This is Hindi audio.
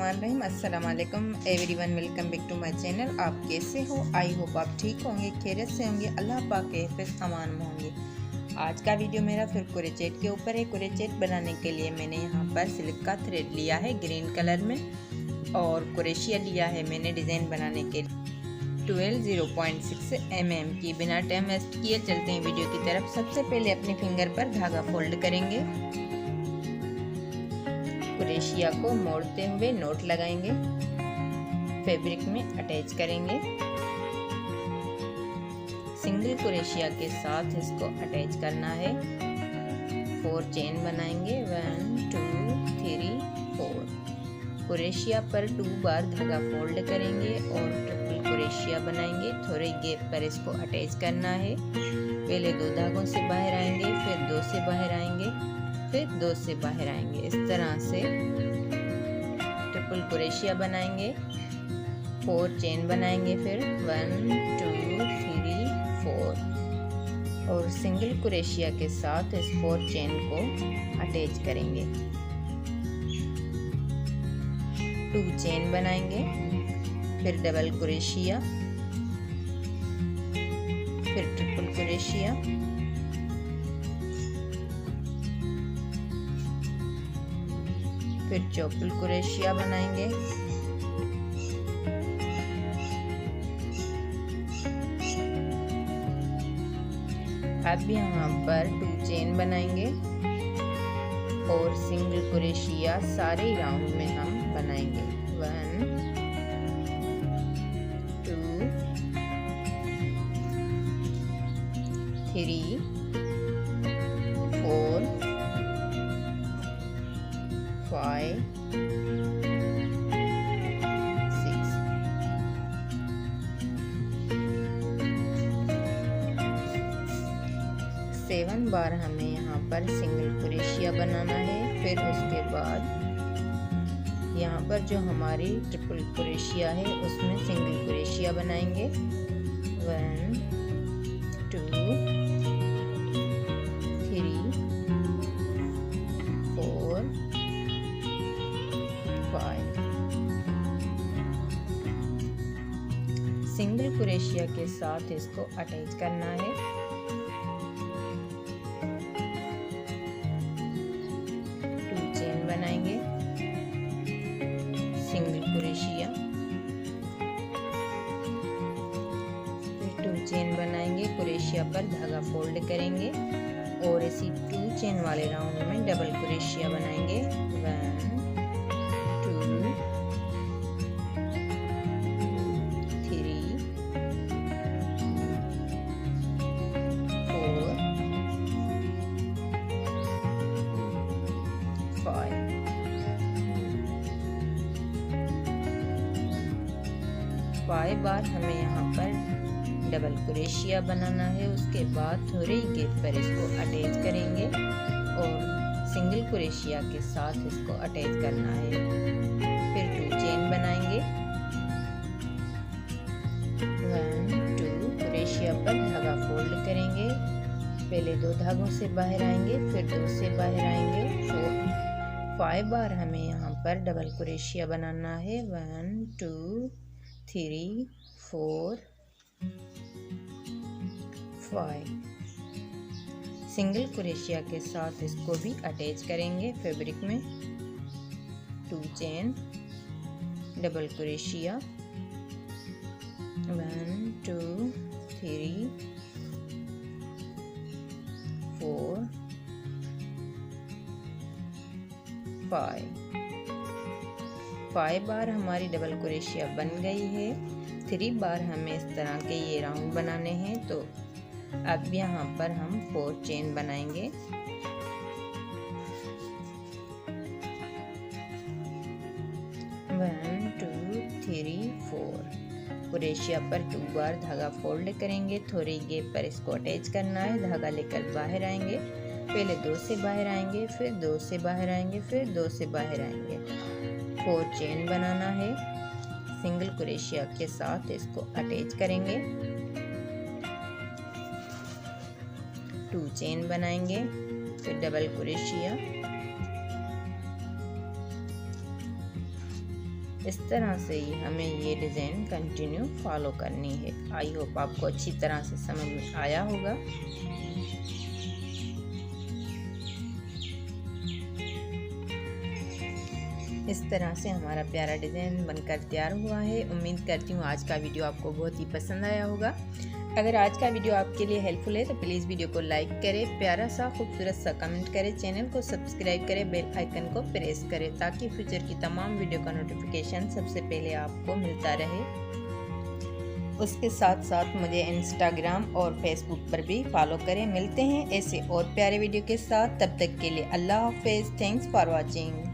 बिस्मिल्लाहिर्रहमानिर्रहीम। अस्सलाम वालेकुम everyone, welcome back to my channel. आप कैसे हो? आई होप आप ठीक होंगे, खैरियत से होंगे, अल्लाह पाक के हिफ़्ज़ अमान में होंगे। आज का वीडियो मेरा फिर क्रोचेट के ऊपर है। क्रोचेट बनाने के लिए मैंने यहाँ पर सिल्क का थ्रेड लिया है ग्रीन कलर में और क्रोशिया लिया है मैंने डिज़ाइन बनाने के लिए 0.6 mm की। बिना टाइम वेस्ट किए चलते हैं वीडियो की तरफ। सबसे पहले अपने फिंगर पर धागा फोल्ड करेंगे, क्रोशिया को मोड़ते हुए नोट लगाएंगे, फैब्रिक में अटैच करेंगे। सिंगल क्रोशिया के साथ इसको अटैच करना है। 4 चेन बनाएंगे, 1 2 3 4। क्रोशिया पर 2 बार धागा फोल्ड करेंगे और ट्रिपल क्रोशिया बनाएंगे। थोड़े गैप पर इसको अटैच करना है। पहले 2 धागों से बाहर आएंगे, फिर 2 से बाहर आएंगे, फिर 2 से बाहर आएंगे। इस तरह से ट्रिपल क्रोशिया बनाएंगे। 4 चेन बनाएंगे, फिर 1 2 3 4 और सिंगल क्रोशिया के साथ इस 4 चेन को अटैच करेंगे। 2 चेन बनाएंगे, फिर डबल क्रोशिया, फिर ट्रिपल क्रोशिया, फिर ट्रिपल क्रोशिया बनाएंगे। अब यहाँ पर 2 चेन बनाएंगे और सिंगल क्रोशिया सारे राउंड में हम बनाएंगे। 1 2 3 4 5 6 7 बार हमें यहाँ पर सिंगल क्रोशिया बनाना है। फिर उसके बाद यहाँ पर जो हमारी ट्रिपल क्रोशिया है उसमें सिंगल क्रोशिया बनाएंगे। 1 2 3 4 5। सिंगल क्रोशिया के साथ इसको अटैच करना है। 2 चेन बनाएंगे, सिंगल क्रोशिया, फिर 2 चेन बनाएंगे, क्रोशिया पर धागा फोल्ड करेंगे और इसी 2 चेन वाले राउंड में डबल क्रोशिया बनाएंगे। 1 2 3 4 5। 5 बार हमें यहाँ पर डबल क्रोशिया बनाना है। उसके बाद थोड़े गैप पर इसको अटैच करेंगे और सिंगल क्रोशिया के साथ इसको अटैच करना है। फिर 2 चेन बनाएंगे, 1 2 क्रोशिया पर धागा फोल्ड करेंगे। पहले 2 धागों से बाहर आएंगे, फिर 2 से बाहर आएंगे। 5 बार हमें यहाँ पर डबल क्रोशिया बनाना है। 1 2 3 4 5। सिंगल क्रोशिया के साथ इसको भी अटैच करेंगे फैब्रिक में। 2 चेन, डबल क्रोशिया, 1 2 3 4 5। 5 बार हमारी डबल क्रोशिया बन गई है। 3 बार हमें इस तरह के ये राउंड बनाने हैं। तो अब यहाँ पर हम 4 चेन बनाएंगे। 1 2 3 4। क्रोशिया पर 2 बार धागा फोल्ड करेंगे। थोड़ी गैप पर इसको अटैच करना है। धागा लेकर बाहर आएंगे, पहले 2 से बाहर आएंगे, फिर 2 से बाहर आएंगे, फिर 2 से बाहर आएंगे। 4 चेन बनाना है। सिंगल क्रोशिया के साथ इसको अटैच करेंगे। 2 चेन बनाएंगे, फिर डबल क्रोशिया, इस तरह से ही हमें ये डिज़ाइन कंटिन्यू फॉलो करनी है। आई होप आपको अच्छी तरह से समझ में आया होगा। इस तरह से हमारा प्यारा डिज़ाइन बनकर तैयार हुआ है। उम्मीद करती हूँ आज का वीडियो आपको बहुत ही पसंद आया होगा। अगर आज का वीडियो आपके लिए हेल्पफुल है तो प्लीज़ वीडियो को लाइक करें, प्यारा सा खूबसूरत सा कमेंट करें, चैनल को सब्सक्राइब करें, बेल आइकन को प्रेस करें ताकि फ्यूचर की तमाम वीडियो का नोटिफिकेशन सबसे पहले आपको मिलता रहे। उसके साथ साथ मुझे इंस्टाग्राम और फेसबुक पर भी फॉलो करें। मिलते हैं ऐसे और प्यारे वीडियो के साथ, तब तक के लिए अल्लाह हाफिज़। Thanks for watching.